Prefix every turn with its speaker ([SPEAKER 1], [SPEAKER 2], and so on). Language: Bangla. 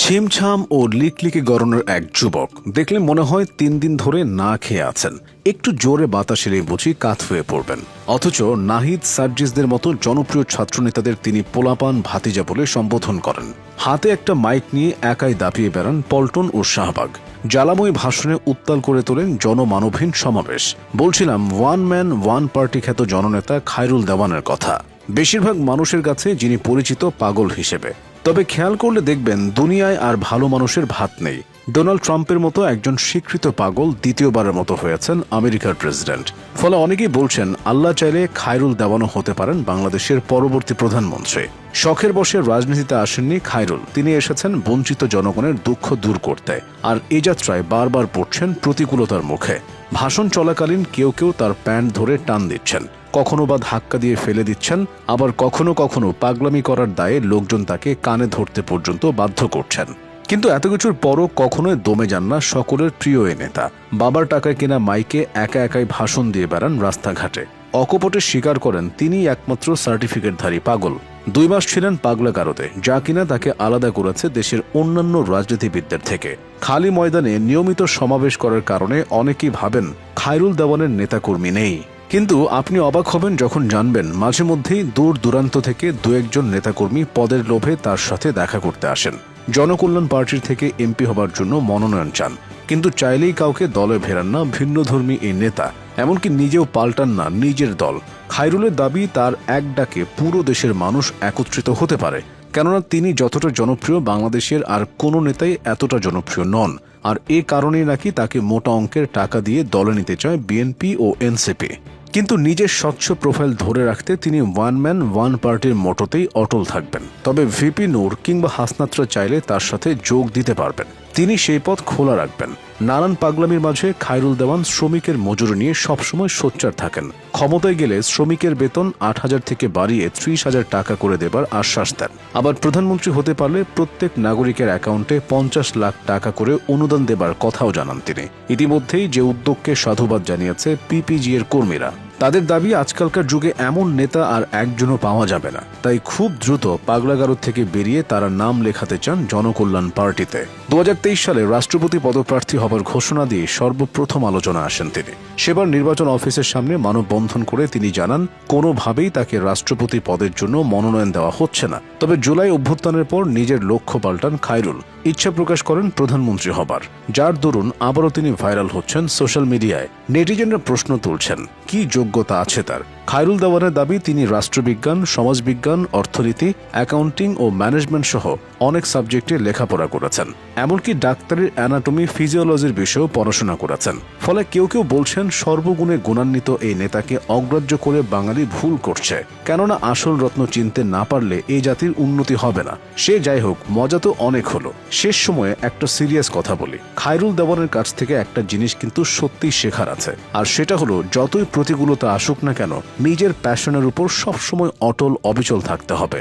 [SPEAKER 1] ছিমছাম ও লিকলিকে গড়নের এক যুবক দেখলে মনে হয় 3 দিন ধরে না খেয়ে আছেন। একটু জোরে বাতাস এলেই বুঝি কাত হয়ে পড়বেন। অথচ নাহিদ সার্জিসদের মতো জনপ্রিয় ছাত্রনেতাদের তিনি পোলাপান ভাতিজা বলে সম্বোধন করেন। হাতে একটা মাইক নিয়ে একাই দাপিয়ে বেড়ান পল্টন ও শাহবাগ। জ্বালাময় ভাষণে উত্তাল করে তোলেন জনমানবহীন সমাবেশ। বলছিলাম ওয়ান ম্যান ওয়ান পার্টি খ্যাত জননেতা খায়রুল দেওয়ানের কথা। বেশিরভাগ মানুষের কাছে যিনি পরিচিত পাগল হিসেবে। তবে খেয়াল করলে দেখবেন দুনিয়ায় আর ভালো মানুষের ভাত নেই। ডোনাল্ড ট্রাম্পের মতো একজন স্বীকৃত পাগল দ্বিতীয়বারের মতো হয়েছেন আমেরিকার প্রেসিডেন্ট। ফলে অনেকেই বলছেন আল্লাহ চাইলে খায়রুল দেওয়ানও হতে পারেন বাংলাদেশের পরবর্তী প্রধানমন্ত্রী। শখের বসে রাজনীতিতে আসেননি খায়রুল, তিনি এসেছেন বঞ্চিত জনগণের দুঃখ দূর করতে। আর এই যাত্রায় বারবার পড়ছেন প্রতিকূলতার মুখে। ভাষণ চলাকালীন কেউ কেউ তার প্যান্ট ধরে টান দিচ্ছেন, কখনো বা ধাক্কা দিয়ে ফেলে দিচ্ছেন, আবার কখনো কখনো পাগলামি করার দায়ে লোকজন তাকে কানে ধরতে পর্যন্ত বাধ্য করছেন। কিন্তু এত কিছুর পরও কখনোই দমে যান না সকলের প্রিয় এ নেতা। বাবার টাকায় কেনা মাইকে একা একাই ভাষণ দিয়ে বেড়ান রাস্তাঘাটে। অকপটে স্বীকার করেন তিনিই একমাত্র সার্টিফিকেটধারী পাগল। 2 মাস ছিলেন পাগলাগারদে, যা কিনা তাকে আলাদা করেছে দেশের অন্যান্য রাজনীতিবিদদের থেকে। খালি ময়দানে নিয়মিত সমাবেশ করার কারণে অনেকেই ভাবেন খায়রুল দেওয়ানের নেতাকর্মী নেই। কিন্তু আপনি অবাক হবেন যখন জানবেন মাঝে মধ্যেই দূর দূরান্ত থেকে 2-1 নেতাকর্মী পদের লোভে তার সাথে দেখা করতে আসেন। জনকল্যাণ পার্টির থেকে এমপি হবার জন্য মনোনয়ন চান, কিন্তু চাইলেই কাউকে দলে ফেরান না ভিন্নধর্মী এই নেতা। এমনকি নিজেও পাল্টান না নিজের দল। খায়রুলের দাবি তার এক ডাকে পুরো দেশের মানুষ একত্রিত হতে পারে, কেননা তিনি যতটা জনপ্রিয় বাংলাদেশের আর কোনো নেতাই এতটা জনপ্রিয় নন। আর এ কারণেই নাকি তাকে মোটা অঙ্কের টাকা দিয়ে দলে নিতে চায় বিএনপি ও এনসিপি। কিন্তু নিজের স্বচ্ছ প্রোফাইল ধরে রাখতে তিনি ওয়ান ম্যান ওয়ান পার্টির মোটোতেই অটল থাকবেন। তবে ভিপি নূর কিংবা হাসনাতরা চাইলে তার সাথে যোগ দিতে পারবেন, তিনি সেই পথ খোলা রাখবেন। নানান পাগলামির মাঝে খায়রুল দেওয়ান শ্রমিকের মজুরি নিয়ে সবসময় সোচ্চার থাকেন। ক্ষমতায় গেলে শ্রমিকের বেতন 8,000 থেকে বাড়িয়ে 30,000 টাকা করে দেবার আশ্বাস দেন। আবার প্রধানমন্ত্রী হতে পারলে প্রত্যেক নাগরিকের অ্যাকাউন্টে 50 লাখ টাকা করে অনুদান দেবার কথাও জানান তিনি। ইতিমধ্যেই যে উদ্যোগকে সাধুবাদ জানিয়েছে পিপিজি এর কর্মীরা। তাদের দাবি আজকালকার যুগে এমন নেতা আর একজনও পাওয়া যাবে না, তাই খুব দ্রুত পাগলাগারদ থেকে বেরিয়ে তারা নাম লেখাতে চান জনকল্যাণ পার্টিতে। 2023 সালে রাষ্ট্রপতি পদপ্রার্থী হবার ঘোষণা দিয়ে সর্বপ্রথম আলোচনা আসেন তিনি। সেবার নির্বাচন অফিসের সামনে মানববন্ধন করে তিনি জানান কোনোভাবেই তাকে রাষ্ট্রপতি পদের জন্য মনোনয়ন দেওয়া হচ্ছে না। তবে জুলাই অভ্যুত্থানের পর নিজের লক্ষ্য পাল্টান খায়রুল, ইচ্ছা প্রকাশ করেন প্রধানমন্ত্রী হবার, যার দরুন আবারও তিনি ভাইরাল হচ্ছেন সোশ্যাল মিডিয়ায়। নেটিজেনরা প্রশ্ন তুলছেন কি যোগ্যতা আছে তার। খায়রুল দেওয়ানের দাবি তিনি রাষ্ট্রবিজ্ঞান, সমাজবিজ্ঞান, অর্থনীতি, অ্যাকাউন্টিং ও ম্যানেজমেন্ট সহ অনেক সাবজেক্টে লেখাপড়া করেছেন। এমনকি ডাক্তারের অ্যানাটমি, ফিজিওলজির বিষয়েও পড়াশোনা করেছেন। ফলে কেউ কেউ বলছেন সর্বগুণে গুণান্বিত এই নেতাকে অগ্রাহ্য করে বাঙালি ভুল করছে, কেননা আসল রত্ন চিনতে না পারলে এই জাতির উন্নতি হবে না। সে যাই হোক, মজা তো অনেক হলো। শেষ সময়ে একটা সিরিয়াস কথা বলি, খায়রুল দেওয়ানের কাছ থেকে একটা জিনিস কিন্তু সত্যিই শেখার আছে। আর সেটা হলো যতই প্রতিকূলতা আসুক না কেন, নিজের প্যাশনের উপর সবসময় অটল অবিচল থাকতে হবে।